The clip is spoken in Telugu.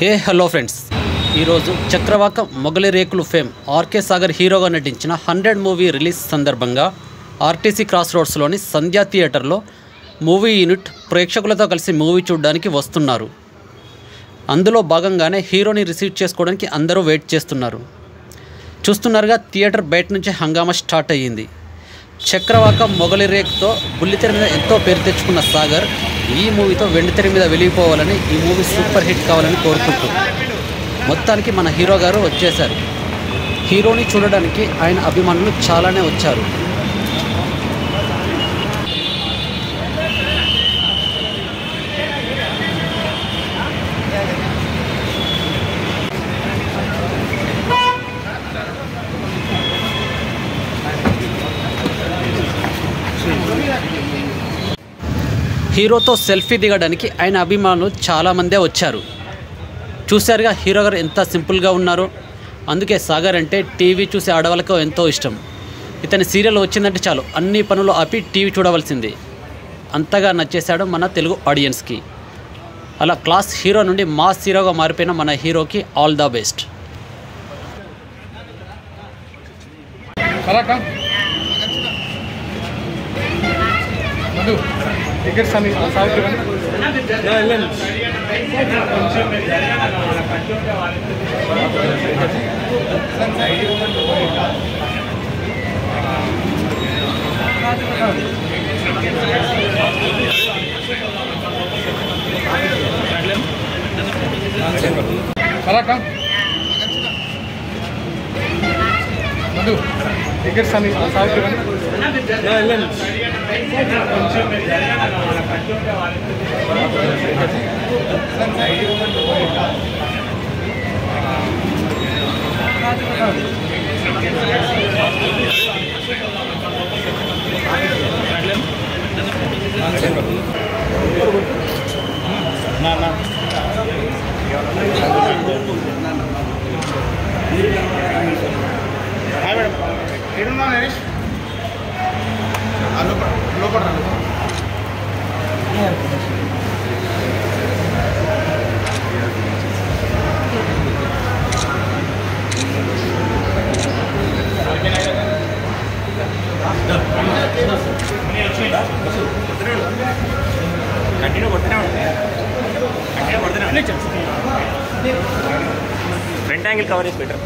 హలో ఫ్రెండ్స్, ఈరోజు చక్రవాక మొగలి రేకులు ఫేమ్ ఆర్కే సాగర్ హీరోగా నటించిన 100 మూవీ రిలీజ్ సందర్భంగా ఆర్టీసీ క్రాస్ రోడ్స్లోని సంధ్యా థియేటర్లో మూవీ యూనిట్ ప్రేక్షకులతో కలిసి మూవీ చూడడానికి వస్తున్నారు. అందులో భాగంగానే హీరోని రిసీవ్ చేసుకోవడానికి అందరూ వెయిట్ చేస్తున్నారు. చూస్తున్నారుగా, థియేటర్ బయట నుంచి హంగామా స్టార్ట్ అయ్యింది. చక్రవాక మొగలి రేకుతో బుల్లితెర మీద ఎంతో పేరు తెచ్చుకున్న సాగర్ ఈ మూవీతో వెండితెర మీద వెలిగిపోవాలని, ఈ మూవీ సూపర్ హిట్ కావాలని కోరుకుంటున్నారు. మొత్తానికి మన హీరో గారు వచ్చేశారు. హీరోని చూడడానికి ఆయన అభిమానులు చాలానే వచ్చారు. హీరోతో సెల్ఫీ దిగడానికి ఆయన అభిమానులు చాలామందే వచ్చారు. చూశారుగా హీరో గారు ఎంత సింపుల్గా ఉన్నారో. అందుకే సాగర్ అంటే టీవీ చూసే ఆడవాళ్ళకు ఎంతో ఇష్టం. ఇతని సీరియల్ వచ్చిందంటే చాలు అన్ని పనులు ఆపి టీవీ చూడవలసింది. అంతగా నచ్చేశాడు మన తెలుగు ఆడియన్స్కి. అలా క్లాస్ హీరో నుండి మాస్ హీరోగా మారిపోయిన మన హీరోకి ఆల్ ద బెస్ట్. టికెట్స్ అని టికెట్స్ అని ఫ్రంట్ యాంగిల్ కవరేజ్ బెటర్.